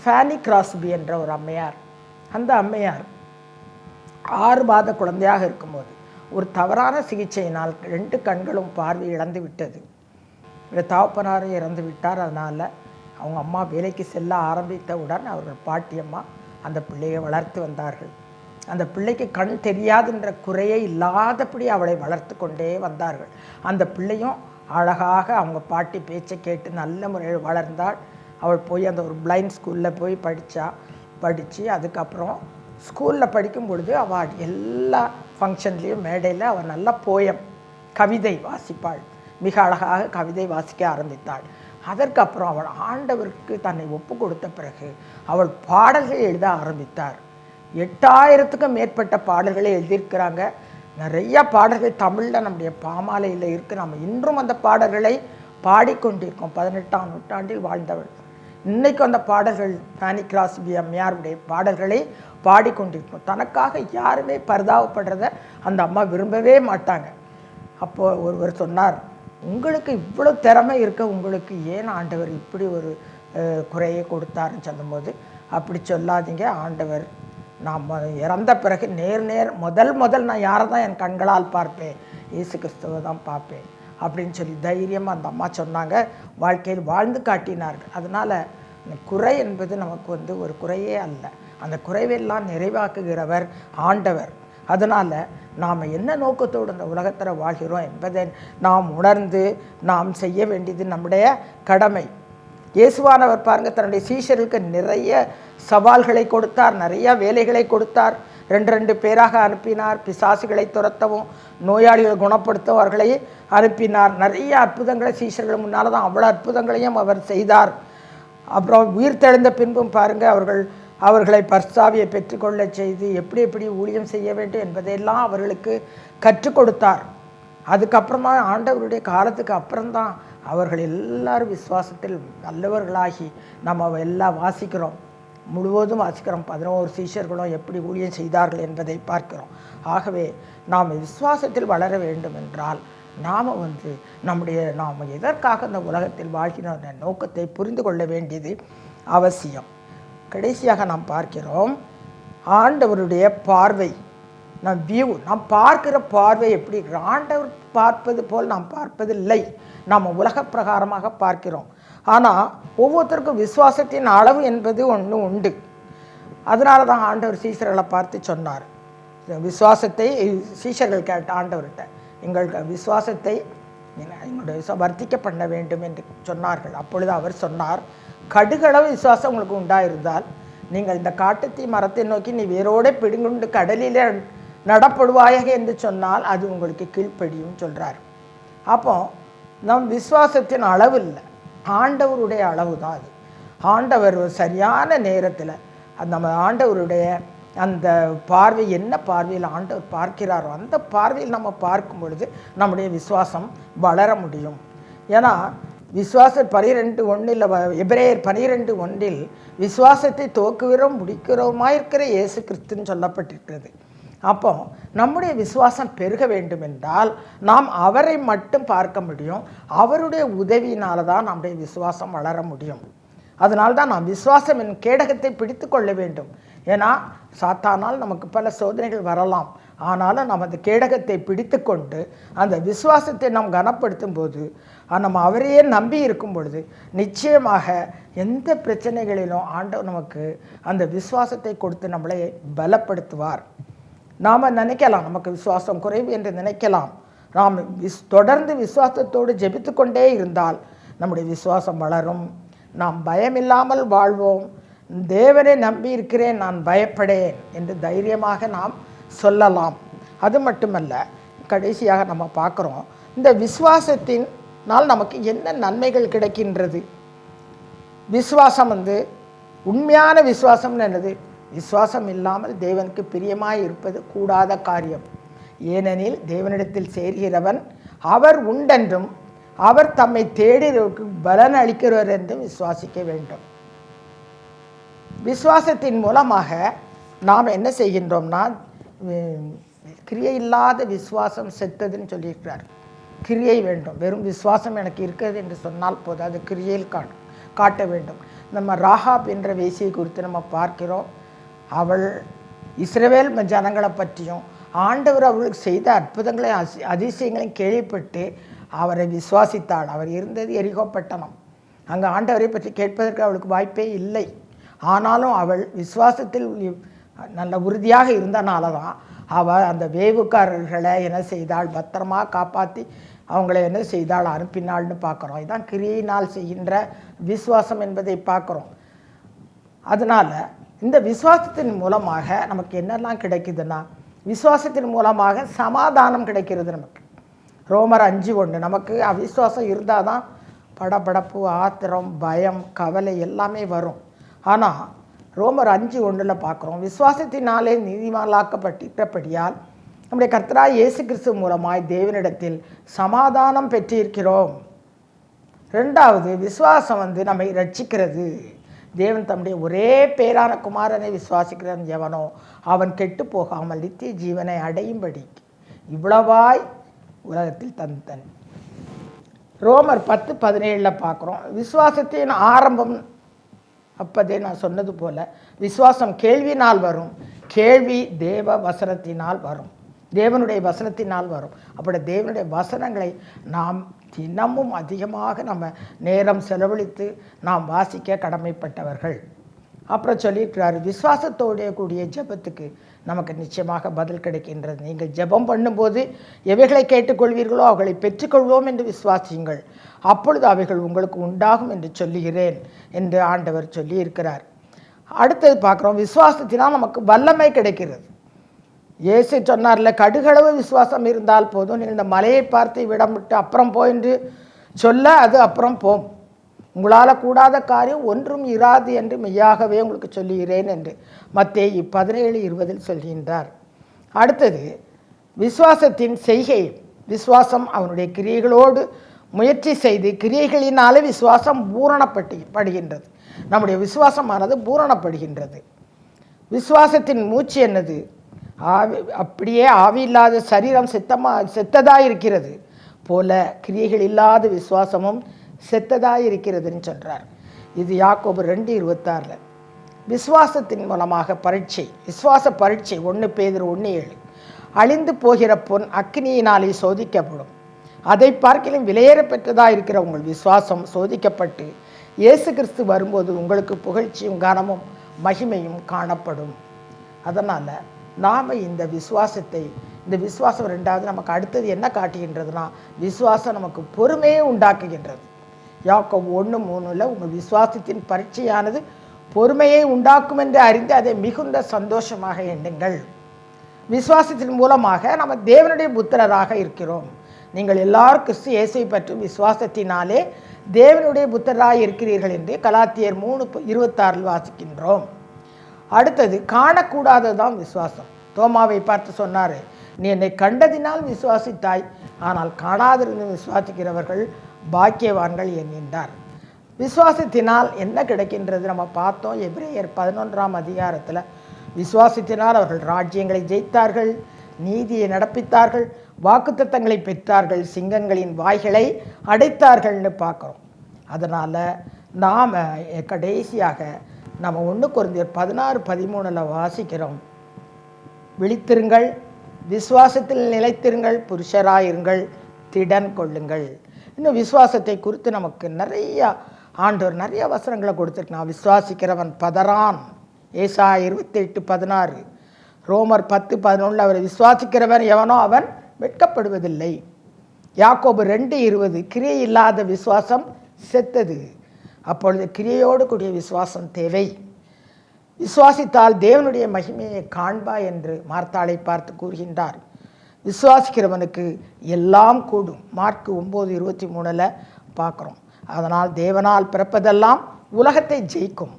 Speaker 1: ஃபேனி கிராஸ்பி என்ற ஒரு அம்மையார், அந்த அம்மையார் 6 மாத குழந்தையாக இருக்கும்போது ஒரு தவறான சிகிச்சையினால் 2 கண்களும் பார்வை இழந்து விட்டது. தகப்பனாரும் இறந்து விட்டார். அதனால் அவங்க அம்மா வேலைக்கு செல்ல ஆரம்பித்தவுடன் அவர்கள் பாட்டியம்மா அந்த பிள்ளையை வளர்த்து வந்தார்கள். அந்த பிள்ளைக்கு கண் தெரியாதுன்ற குறையே இல்லாதபடி அவளை வளர்த்து கொண்டே வந்தார்கள். அந்த பிள்ளையும் அழகாக அவங்க பாட்டி பேச்சை கேட்டு நல்ல முறையில் வளர்ந்தாள். அவள் போய் அந்த ஒரு பிளைண்ட் ஸ்கூலில் போய் படித்து அதுக்கப்புறம் ஸ்கூலில் படிக்கும் பொழுது அவள் எல்லா ஃபங்க்ஷன்லேயும் மேடையில் அவள் நல்ல போயம், கவிதை வாசிப்பாள். மிக அழகாக கவிதை வாசிக்க ஆரம்பித்தாள். அதற்கப்புறம் அவள் ஆண்டவருக்கு தன்னை ஒப்பு கொடுத்த பிறகு அவள் பாடல்கள் எழுத ஆரம்பித்தார். 8000க்கும் மேற்பட்ட பாடல்களை எழுதியிருக்கிறாங்க. நிறைய பாடல்கள் தமிழில் நம்முடைய பாமாலையில் இருக்குது. நம்ம இன்றும் அந்த பாடல்களை பாடிக்கொண்டிருக்கோம். 18ஆம் நூற்றாண்டில் வாழ்ந்தவள். இன்றைக்கும் அந்த பாடல்கள் ஃபேனி கிராஸ்பி அம்மையாருடைய பாடல்களை பாடிக்கொண்டிருக்கோம். தனக்காக யாருமே பரிதாபப்படுறத அந்த அம்மா விரும்பவே மாட்டாங்க. அப்போது ஒருவர் சொன்னார், உங்களுக்கு இவ்வளோ திறமை இருக்க உங்களுக்கு ஏன் ஆண்டவர் இப்படி ஒரு குறையை கொடுத்தாருன்னு சொல்லும்போது, அப்படி சொல்லாதீங்க, ஆண்டவர் நான் இறந்த பிறகு முதல் நான் யாரை தான் என் கண்களால் பார்ப்பேன், இயேசு கிறிஸ்துவை தான் பார்ப்பேன் அப்படின்னு சொல்லி தைரியமாக அந்த அம்மா சொன்னாங்க. வாழ்க்கையில் வாழ்ந்து காட்டினார்கள். அதனால் குறை என்பது நமக்கு ஒரு குறையே அல்ல. அந்த குறைவெல்லாம் நிறைவாக்குகிறவர் ஆண்டவர். அதனால் நாம் என்ன நோக்கத்தோடு இந்த உலகத்தில் வாழ்கிறோம் என்பதை நாம் உணர்ந்து நாம் செய்ய வேண்டியது நம்முடைய கடமை. இயேசுவானவர் பாருங்கள், தன்னுடைய சீஷர்களுக்கு நிறைய சவால்களை கொடுத்தார், நிறைய வேலைகளை கொடுத்தார். 2 பேராக அனுப்பினார். பிசாசுகளை துரத்தவும் நோயாளிகளை குணப்படுத்தவும் அவர்களை அனுப்பினார். நிறைய அற்புதங்களை சீஷர்கள் முன்னால் தான் அவ்வளோ அற்புதங்களையும் அவர் செய்தார். அப்புறம் உயிர் தெழுந்த பின்பும் பாருங்கள், அவர்களை பர்சாவியை பெற்றுக்கொள்ள செய்து எப்படி ஊழியம் செய்ய வேண்டும் என்பதையெல்லாம் அவர்களுக்கு கற்றுக் கொடுத்தார். அதுக்கப்புறமா ஆண்டவருடைய காலத்துக்கு அப்புறம்தான் அவர்கள் எல்லாரும் விசுவாசத்தில் நல்லவர்களாகி நம்ம எல்லாம் வாசிக்கிறோம், முழுவதும் வாசிக்கிறோம். 11 சீஷர்களும் எப்படி ஊழியம் செய்தார்கள் என்பதை பார்க்கிறோம். ஆகவே நாம் விசுவாசத்தில் வளர வேண்டும் என்றால் நாம் நாம் எதற்காக இந்த உலகத்தில் வாழ்கிற நோக்கத்தை புரிந்து கொள்ள வேண்டியது அவசியம். கடைசியாக நாம் பார்க்கிறோம், ஆண்டவருடைய பார்வை, நாம் பார்க்கிற பார்வை எப்படி இருக்கிற, ஆண்டவர் பார்ப்பது போல் நாம் பார்ப்பதில்லை. நாம் உலக பிரகாரமாக பார்க்கிறோம். ஆனால் ஒவ்வொருத்தருக்கும் விசுவாசத்தின் அளவு என்பது ஒன்று உண்டு. அதனால தான் ஆண்டவர் சீஷர்களை பார்த்து சொன்னார், விசுவாசத்தை சீஷர்கள் கேட்ட ஆண்டவர்கிட்ட, எங்கள் விசுவாசத்தை எங்களுடைய வர்த்திக்க பண்ண வேண்டும் என்று சொன்னார்கள். அப்பொழுது அவர் சொன்னார், கடுகளவு விசுவாசம் உங்களுக்கு உண்டாயிருந்தால் நீங்கள் இந்த காட்டுத்தீ மரத்தை நோக்கி நீ வேரோடு பிடுங்குண்டு கடலிலே நடப்படுவாயாக என்று சொன்னால் அது உங்களுக்கு கீழ்ப்படியும் சொல்கிறார். அப்போ நம் விசுவாசத்தின் அளவு இல்லை, ஆண்டவருடைய அளவு தான் அது. ஆண்டவர் சரியான நேரத்தில் நம்ம ஆண்டவருடைய அந்த பார்வை, என்ன பார்வையில் ஆண்டவர் பார்க்கிறாரோ அந்த பார்வையில் நம்ம பார்க்கும் பொழுது நம்முடைய விசுவாசம் வளர முடியும். ஏன்னா விசுவாசம் 12:1 எபிரேயர் 12:1 விசுவாசத்தை துவக்குகிறோம் முடிக்கிறோமா இருக்கிற இயேசு கிறிஸ்துன்னு சொல்லப்பட்டிருக்கிறது. அப்போ நம்முடைய விசுவாசம் பெருக வேண்டும் என்றால் நாம் அவரை மட்டும் பார்க்க முடியும். அவருடைய உதவியினால தான் நம்முடைய விசுவாசம் வளர முடியும். அதனால்தான் நாம் விசுவாசம் என் கேடகத்தை பிடித்து கொள்ள வேண்டும். ஏன்னா சாத்தானால் நமக்கு பல சோதனைகள் வரலாம். ஆனாலும் நம்ம அந்த கேடகத்தை பிடித்து கொண்டு அந்த விசுவாசத்தை நாம் கனப்படுத்தும் போது, நம்ம அவரையே நம்பி இருக்கும் பொழுது நிச்சயமாக எந்த பிரச்சனைகளிலும் ஆண்டவர் நமக்கு அந்த விசுவாசத்தை கொடுத்து நம்மளை பலப்படுத்துவார். நாம் நினைக்கலாம் நமக்கு விசுவாசம் குறைவு என்று நினைக்கலாம். நாம் தொடர்ந்து விசுவாசத்தோடு ஜெபித்து கொண்டே இருந்தால் நம்முடைய விசுவாசம் வளரும். நாம் பயமில்லாமல் வாழ்வோம். தேவனை நம்பி இருக்கிறேன், நான் பயப்படேன் என்று தைரியமாக நாம் சொல்லலாம். அது மட்டுமல்ல, கடைசியாக நம்ம பார்க்குறோம், இந்த விசுவாசத்தினால் நமக்கு என்ன நன்மைகள் கிடைக்கின்றது. விசுவாசம் உண்மையான விசுவாசம்னு என்னது? விசுவாசம் இல்லாமல் தேவனுக்கு பிரியமாய் இருப்பது கூடாத காரியம். ஏனெனில் தேவனிடத்தில் சேர்கிறவன் அவர் உண்டென்றும் அவர் தம்மை தேடிற்கு பலன் அளிக்கிறவர் என்றும் விசுவாசிக்க வேண்டும். விசுவாசத்தின் மூலமாக நாம் என்ன செய்கின்றோம்னா, கிரியை இல்லாத விசுவாசம் செத்ததுன்னு சொல்லியிருக்கிறார். கிரியை வேண்டும். வெறும் விசுவாசம் எனக்கு இருக்கிறது என்று சொன்னால் போது அது கிரியையில் காட்ட வேண்டும். நம்ம ராகாப் என்ற வேசியை குறித்து நம்ம பார்க்கிறோம். அவள் இஸ்ரவேல் ஜனங்களை பற்றியும் ஆண்டவர் அவர்களுக்கு செய்த அற்புதங்களை அதிசயங்களையும் கேள்விப்பட்டு அவரை விசுவாசித்தாள். அவர் இருந்தது எரிகோ பட்டணம். அங்கே ஆண்டவரை பற்றி கேட்பதற்கு அவளுக்கு வாய்ப்பே இல்லை. ஆனாலும் அவள் விசுவாசத்தில் நல்ல உறுதியாக இருந்தனால தான் அவள் அந்த வேவுக்காரர்களை என்ன செய்தாள், பத்திரமாக காப்பாற்றி அவங்கள என்ன செய்தாள், அனுப்பினாள்னு பார்க்குறோம். இதுதான் கிரியினால் செய்கின்ற விசுவாசம் என்பதை பார்க்குறோம். அதனால் இந்த விசுவாசத்தின் மூலமாக நமக்கு என்னெல்லாம் கிடைக்குதுன்னா, விசுவாசத்தின் மூலமாக சமாதானம் கிடைக்கிறது நமக்கு. ரோமர் 5:1 நமக்கு அவிசுவாசம் இருந்தால் தான் படபடப்பு, ஆத்திரம், பயம், கவலை எல்லாமே வரும். ஆனால் ரோமர் 5:1 பார்க்குறோம், விசுவாசத்தினாலே நீதிமான்களாக்கப்பட்டிருக்கிறபடியால் நம்முடைய கர்த்தராகிய இயேசு கிறிஸ்து மூலமாய் தேவனிடத்தில் சமாதானம் பெற்றிருக்கிறோம். 2வது, விசுவாசம் நம்மை ரட்சிக்கிறது. தேவன் தம்முடைய ஒரே பேரான குமாரனை விசுவாசிக்கிறான் எவனோ அவன் கெட்டு போகாமல் நித்திய ஜீவனை அடையும்படி இவ்வளவாய் உலகத்தில் தந்தன். ரோமர் 10:17 பார்க்குறோம், விசுவாசத்தின் ஆரம்பம். அப்போதே நான் சொன்னது போல் விசுவாசம் கேள்வினால் வரும், கேள்வி தேவ வசனத்தினால் வரும், தேவனுடைய வசனத்தினால் வரும். அப்படி தேவனுடைய வசனங்களை நாம் தினமும் அதிகமாக நம்ம நேரம் செலவழித்து நாம் வாசிக்க கடமைப்பட்டவர்கள். அப்புறம் சொல்லியிருக்கிறாரு, விசுவாசத்தோடைய கூடிய ஜெபத்துக்கு நமக்கு நிச்சயமாக பதில் கிடைக்கின்றது. நீங்கள் ஜெபம் பண்ணும்போது எவைகளை கேட்டுக்கொள்வீர்களோ அவைகளை பெற்றுக்கொள்வோம் என்று விசுவாசியுங்கள், அப்பொழுது அவைகள் உங்களுக்கு உண்டாகும் என்று சொல்லுகிறேன் என்று ஆண்டவர் சொல்லியிருக்கிறார். அடுத்தது பார்க்குறோம், விசுவாசத்தினால் நமக்கு வல்லமை கிடைக்கிறது. இயேசு சொன்னார்ல, கடுகளவு விசுவாசம் இருந்தால் போதும், நீங்கள் இந்த மலையை பார்த்து விடம் விட்டு அப்புறம் போ என்று சொல்ல அது அப்புறம் போம். உங்களால் கூடாத காரியம் ஒன்றும் இராது என்று மெய்யாகவே உங்களுக்கு சொல்லுகிறேன் என்று மத்தேயு 17:20 சொல்கின்றார். அடுத்தது விசுவாசத்தின் செய்கை. விசுவாசம் அவனுடைய கிரியைகளோடு முயற்சி செய்து கிரியைகளினாலே விசுவாசம் பூரணப்படுகின்றது. நம்முடைய விசுவாசமானது பூரணப்படுகின்றது. விசுவாசத்தின் மூச்சு என்னது? அப்படியே ஆவி இல்லாத சரீரம் செத்ததாக இருக்கிறது போல கிரியைகள் இல்லாத விசுவாசமும் செத்ததாக இருக்கிறதுன்னு சொல்கிறார். இது யாக்கோபு 2:26. விசுவாசத்தின் மூலமாக பரீட்சை, விசுவாச பரீட்சை 1 பேதுரு 1:7. அழிந்து போகிற பொன் அக்கினியினாலே சோதிக்கப்படும், அதை பார்க்கிலும் விலையேற பெற்றதாக இருக்கிற உங்கள் விசுவாசம் சோதிக்கப்பட்டு இயேசு கிறிஸ்து வரும்போது உங்களுக்கு புகழ்ச்சியும் கனமும் மகிமையும் காணப்படும். அதனால் நாம் இந்த விசுவாசம் 2வது நமக்கு அடுத்தது என்ன காட்டுகின்றதுனா, விசுவாசம் நமக்கு பொறுமையை உண்டாக்குகின்றது. யாக்கோபு 1:3 உங்கள் விசுவாசத்தின் பரீட்சையானது பொறுமையை உண்டாக்கும் என்று அறிந்து அதை மிகுந்த சந்தோஷமாக எண்ணுங்கள். விசுவாசத்தின் மூலமாக நம்ம தேவனுடைய புத்திரராக இருக்கிறோம். நீங்கள் எல்லாரும் கிறிஸ்து இயேசுவை பற்றும் விசுவாசத்தினாலே தேவனுடைய புத்திரராக இருக்கிறீர்கள் என்று கலாத்தியர் 3:26 வாசிக்கின்றோம். அடுத்தது காணக்கூடாததான் விசுவாசம். தோமாவை பார்த்து சொன்னார், நீ என்னை கண்டதினால் விசுவாசித்தாய், ஆனால் காணாதிருந்து விசுவாசிக்கிறவர்கள் பாக்கியவான்கள் என்கின்றார். விசுவாசத்தினால் என்ன கிடைக்கின்றது நம்ம பார்த்தோம். எபிரேயர் 11 விசுவாசத்தினால் அவர்கள் ராஜ்யங்களை ஜெயித்தார்கள், நீதியை நடப்பித்தார்கள், வாக்குத்தத்தங்களை பெற்றார்கள், சிங்கங்களின் வாய்களை அடைத்தார்கள்னு பார்க்குறோம். அதனால் நாம் கடைசியாக நம்ம 1 கொரிந்தியர் 16:13 வாசிக்கிறோம், விழித்திருங்கள், விசுவாசத்தில் நிலைத்திருங்கள், புருஷராயிருங்கள், திடன் கொள்ளுங்கள். இன்னும் விசுவாசத்தை குறித்து நமக்கு ஆண்டவர் நிறைய வசனங்களை கொடுத்துருக்கான். விசுவாசிக்கிறவன் பதறான், ஏசாயா 28:16, ரோமர் 10:11 அவரை விசுவாசிக்கிறவன் எவனோ அவன் வெட்கப்படுவதில்லை. யாக்கோபு 2:20 கிரியை இல்லாத விசுவாசம் செத்தது. அப்பொழுது கிரியையோடு கூடிய விசுவாசம் தேவை. விசுவாசித்தால் தேவனுடைய மகிமையை காண்பா என்று மார்த்தாளை பார்த்து கூறுகின்றார். விசுவாசிக்கிறவனுக்கு எல்லாம் கூடும். மார்க்கு 9:23 பார்க்குறோம். அதனால் தேவனால் பிறப்பதெல்லாம் உலகத்தை ஜெயிக்கும்.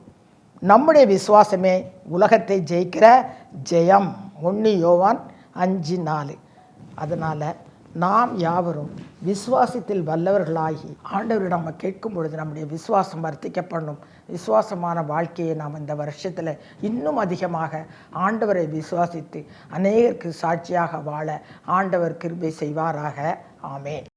Speaker 1: நம்முடைய விசுவாசமே உலகத்தை ஜெயிக்கிற ஜெயம். 1 யோவான் 5:4. அதனால் நாம் யாவரும் விசுவாசத்தில் வல்லவர்களாகி ஆண்டவரிடம் நம்ம கேட்கும் பொழுது நம்முடைய விசுவாசம் வர்த்திக்கப்படணும். விசுவாசமான வாழ்க்கையை நாம் இந்த வருஷத்தில் இன்னும் அதிகமாக ஆண்டவரை விசுவாசித்து அநேகருக்கு சாட்சியாக வாழ ஆண்டவர் கிருபை செய்வாராக. ஆமென்.